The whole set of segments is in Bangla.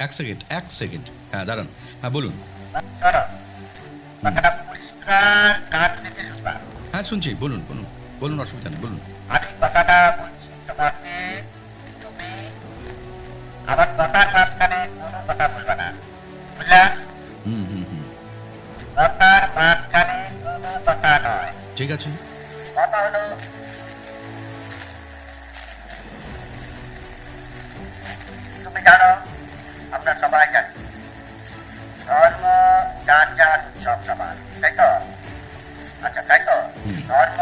এক সেকেন্ড এক সেকেন্ড, হ্যাঁ দাঁড়ান, হ্যাঁ বলুন। শোনো, কথাটা পরিষ্কার কান পেতে শুনবা। হ্যাঁ শুনছি, বলুন বলুন বলুন, অসুবিধা নেই, বলুন। আমি কথাটা বলছি তোমাকে, তুমি আমার কথার মাঝখানে কোনো কথা বলবা না, বুঝলা? হুম হুম হুম, কথার মাঝখানে কোনো কথা নয়। ঠিক আছে। কথা হলো, তুমি জানো, আমরা সবাই জানি, ধর্ম যার যার উৎসব সবার, তাই তো? আচ্ছা, তাই তো? হুম। ধর্ম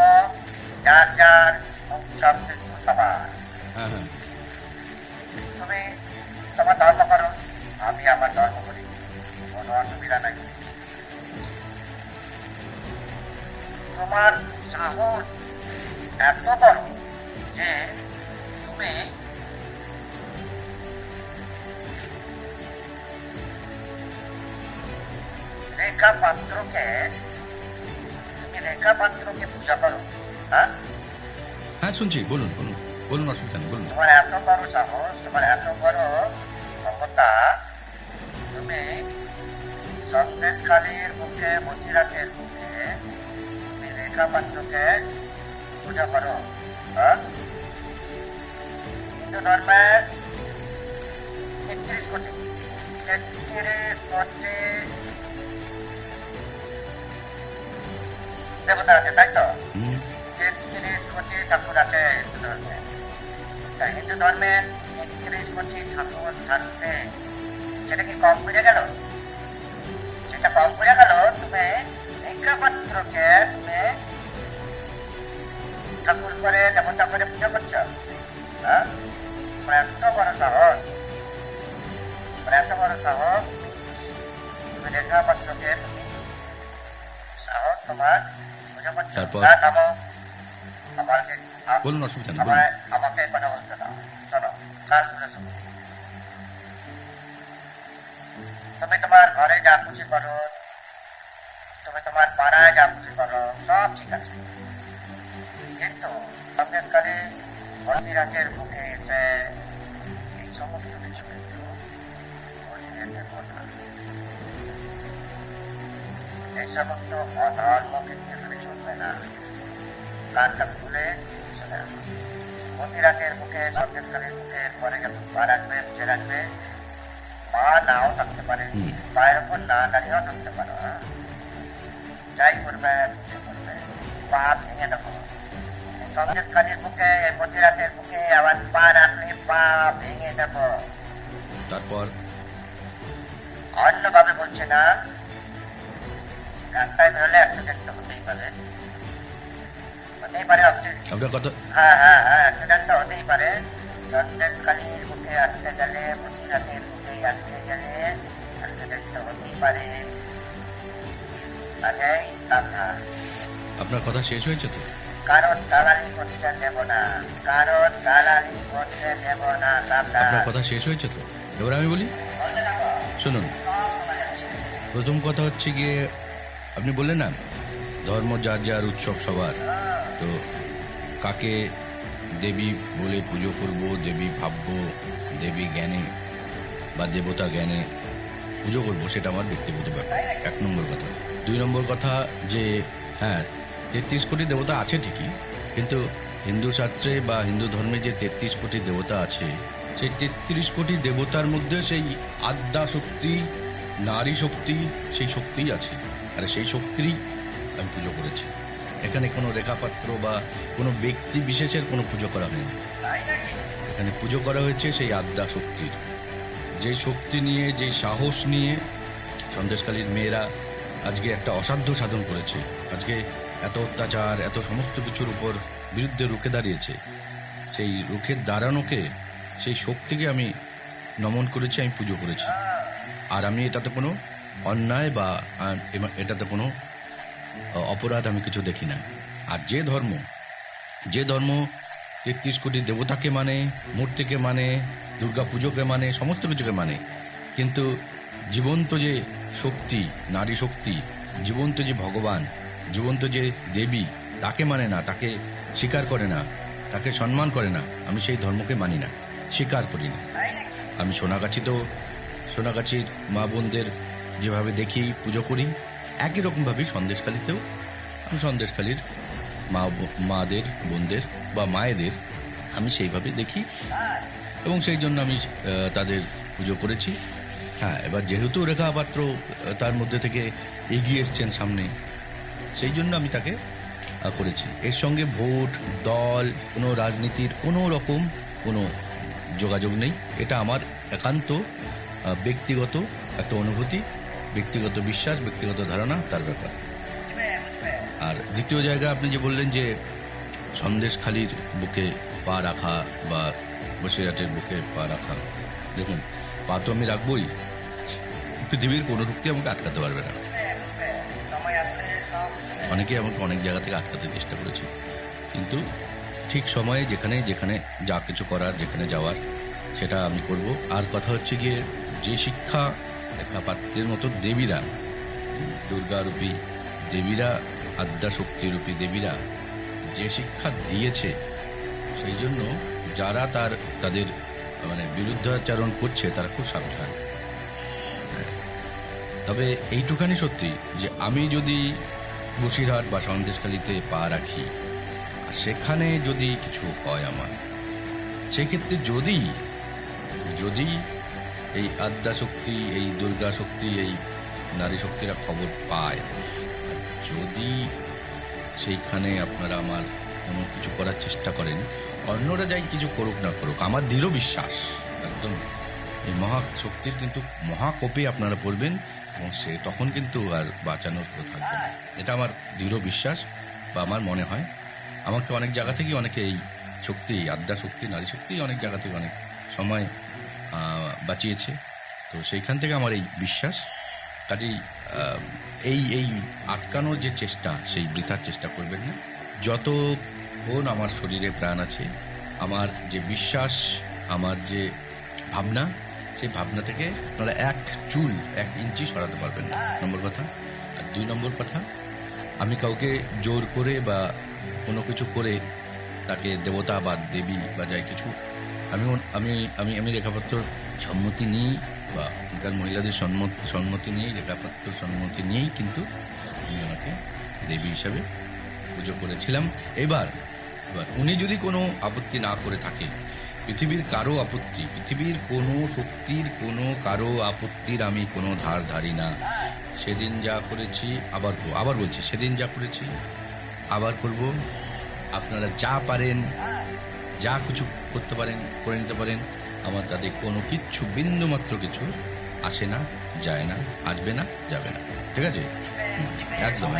যার যার উৎসব কিন্তু সবার। হ্যাঁ হ্যাঁ, তুমি তোমার ধর্ম করো, আমি আমার ধর্ম করি, কোনো অসুবিধা নাই। তোমার সাহস এত বড় যে তুমি রেখা পাত্রকে পূজা করো, হ্যাঁ? হ্যাঁ শুনছি, বলুন বলুন বলুন, অসুবিধা নেই, বলুন। তোমার এত বড় সাহস, তোমার এত বড় ক্ষমতা, তুমি সন্দেশখালীর মুখে, বসিরহাটের মুখে তুমি রেখা পাত্রকে পূজা করো, হ্যাঁ? হিন্দু ধর্মের 33 কোটি দেবতা আছে, তাই তো? হুম, 33 কোটি ঠাকুর আছে হিন্দু ধর্মে। তাই হিন্দু ধর্মে 33 কোটি ঠাকুর থাকতে সেটা কি কম পড়ে গেল? সেটা কম পড়ে গেল? তুমি রেখাপাত্রকে তুমি ঠাকুর করে, দেবতা করে পূজা করছো, হ্যাঁ? তোমার এত বড় সাহস, তোমার এত বড় সাহস, তুমি রেখাপাত্রকে তুমি সাহস তোমার পূজা করছো। তারপর? না, থামো। আমাকে বলুন, অসুবিধা নেই, বলুন। আমাকে কথা বলতে দাও। শোনো, কাজ করে শোনো। তুমি তোমার ঘরে যা খুশি করো, তুমি তোমার পাড়ায় যা খুশি করো, সব ঠিক আছে, কিন্তু সন্দেশকালে বসিরহাটের মুখে এসে এই সমস্ত কিছু কিন্তু ঘটিয়ে দেব না। এই সমস্ত অধর্ম কিন্তু এখানে চলবে না। কানটা খুলে শুনে রাখো। বসিরহাটের মুখে, সন্দেশকালীর মুখে পরে যখন পা রাখবে, বুঝে রাখবে, পা নাও থাকতে পারে, হুম। পায়ের ওপর না দাঁড়িয়েও থাকতে পারো, হ্যাঁ? যাই করবে, বুঝে করবে, পা ভেঙে দেবো। সন্দেশকালীর মুখে, বসিরহাটের মুখে আবার পা রাখলে পা ভেঙে দেবো। তারপর? অন্যভাবে বলছে না, রাস্তায় বেরোলে অ্যাক্সিডেন্ট তো হতেই পারে, হতেই পারে accident। আপনার কথা, হ্যাঁ হ্যাঁ হ্যাঁ, অ্যাক্সিডেন্ট তো হতেই পারে। সন্দেশকালীর মুখে আসতে গেলে, বসিরহাটের মুখে আসতে গেলে অ্যাক্সিডেন্ট তো হতেই পারে। আগেই সাবধান। আপনার কথা শেষ হয়েছে তো? কারণ দালালি করতে দেব না, কারণ দালালি করতে দেব না, সাবধান। আপনার কথা শেষ হয়েছে তো? এবার আমি বলি, শুনুন। প্রথম কথা হচ্ছে গিয়ে, আপনি বললেন না ধর্ম যার যার উৎসব সবার, তো কাকে দেবী বলে পুজো করব, দেবী ভাববো, দেবী জ্ঞানে বা দেবতা জ্ঞানে পুজো করব, সেটা আমার ব্যক্তিগত ব্যাপার, 1 নম্বর কথা। 2 নম্বর কথা যে হ্যাঁ, 33 কোটি দেবতা আছে ঠিকই, কিন্তু হিন্দু শাস্ত্রে বা হিন্দু ধর্মে যে 33 কোটি দেবতা আছে, সেই 33 কোটি দেবতার মধ্যে সেই আদ্যা শক্তি, নারী শক্তি, সেই শক্তিই আছে। আর সেই শক্তিরই আমি পুজো করেছি। এখানে কোনো রেখাপাত্র বা কোনো ব্যক্তি বিশেষের কোনো পুজো করা হয়নি। এখানে পুজো করা হয়েছে সেই আদ্যা শক্তির। যে শক্তি নিয়ে, যে সাহস নিয়ে সন্দেশকালীর মেয়েরা আজকে একটা অসাধ্য সাধন করেছে, আজকে এত অত্যাচার, এত সমস্ত কিছুর উপর বিরুদ্ধে রুখে দাঁড়িয়েছে, সেই রুখে দাঁড়ানোকে, সেই শক্তিকে আমি নমন করেছি, আমি পুজো করেছি। আর আমি এটাতে কোনো অন্যায় বা এটাতে কোনো অপরাধ আমি কিছু দেখি না। আর যে ধর্ম 33 কোটি দেবতাকে মানে, মূর্তিকে মানে, দুর্গা পুজোকে মানে, সমস্ত কিছুকে মানে, কিন্তু জীবন্ত যে শক্তি, নারী শক্তি, জীবন্ত যে ভগবান, জীবন্ত যে দেবী, তাকে মানে না, তাকে স্বীকার করে না, তাকে সম্মান করে না, আমি সেই ধর্মকে মানি না, স্বীকার করি না। আমি সোনাগাছিতেও সোনাগাছির মা বোনদের যেভাবে দেখি পুজো করি, একই রকমভাবেই সন্দেশখালিতেও আমি সন্দেশখালির মাদের বোনদের বা মায়েদের আমি সেইভাবে দেখি এবং সেই জন্য আমি তাদের পুজো করেছি। হ্যাঁ, এবার যেহেতু রেখা পাত্র তার মধ্যে থেকে এগিয়ে এসছেন সামনে, সেই জন্য আমি তাকে করেছি। এর সঙ্গে ভোট, দল, কোনো রাজনীতির কোনো রকম কোনো যোগাযোগ নেই। এটা আমার একান্ত ব্যক্তিগত একটা অনুভূতি, ব্যক্তিগত বিশ্বাস, ব্যক্তিগত ধারণা, তার ব্যাপার। আর দ্বিতীয় জায়গা আপনি যে বললেন যে সন্দেশখালির বুকে পা রাখা বা বসিরহাটের বুকে পা রাখা, দেখুন পা তো আমি রাখবই, পৃথিবীর কোনো শক্তি আমাকে আটকাতে পারবে না। অনেকেই আমাকে অনেক জায়গা থেকে আটকাতে চেষ্টা করেছে, কিন্তু ঠিক সময়ে যেখানে যেখানে যা কিছু করার, যেখানে যাওয়ার, সেটা আমি করব। আর কথা হচ্ছে গিয়ে যে শিক্ষা রেখাপাত্রের মতো দেবীরা, দুর্গারূপী দেবীরা, আদ্যাশক্তিরূপী দেবীরা যে শিক্ষা দিয়েছে, সেই জন্য যারা তাদের মানে বিরুদ্ধাচরণ করছে তারা খুব সাবধান। তবে এইটুখানি সত্যি যে আমি যদি বসিরহাট বা সন্দেশখালিতে পা রাখি, সেখানে যদি কিছু হয় আমার, সেক্ষেত্রে যদি এই আদ্যাশক্তি, এই দুর্গা শক্তি, এই নারী শক্তিরা খবর পায়, যদি সেইখানে আপনারা আমার কোনো কিছু করার চেষ্টা করেন, অন্যরা যাই কিছু করুক না করুক, আমার দৃঢ় বিশ্বাস একদম এই মহাশক্তির কিন্তু মহাকোপে আপনারা পড়বেন এবং সে তখন কিন্তু আর বাঁচানোর কেউ থাকবে না। এটা আমার দৃঢ় বিশ্বাস বা আমার মনে হয়। আমাকে অনেক জায়গা থেকে অনেকে এই শক্তি, আদ্যা শক্তি, নারী শক্তি অনেক জায়গা থেকে অনেক সময় বাঁচিয়েছে। তো সেইখান থেকে আমার এই বিশ্বাস। কাজেই এই আটকানোর যে চেষ্টা, সেই বৃথার চেষ্টা করবেন না। যতক্ষণ আমার শরীরে প্রাণ আছে, আমার যে বিশ্বাস, আমার যে ভাবনা, সেই ভাবনা থেকে আপনারা এক চুল, 1 ইঞ্চি সরাতে পারবেন না, নম্বর কথা। আর 2 নম্বর কথা, আমি কাউকে জোর করে বা কোনো কিছু করে তাকে দেবতা বা দেবী বা যাই কিছু, আমি রেখাপাত্রর সম্মতি নিই বা এখানকার মহিলাদের সম্মতি নিয়েই, রেখাপাত্রর সম্মতি নিয়েই কিন্তু আমি ওনাকে দেবী হিসাবে পুজো করেছিলাম। এবার উনি যদি কোনো আপত্তি না করে থাকে, পৃথিবীর কারো আপত্তি, পৃথিবীর কোনো শক্তির কোনো কারো আপত্তির আমি কোনো ধার ধারি না। সেদিন যা করেছি আবার বলছি, সেদিন যা করেছি আবার করব। আপনারা যা পারেন, যা কিছু করতে পারেন করে নিতে পারেন। আমার তাদের কোনো কিচ্ছু, বিন্দুমাত্র কিছু আসে না, যায় না, আসবে না, যাবে না। ঠিক আছে? একদম।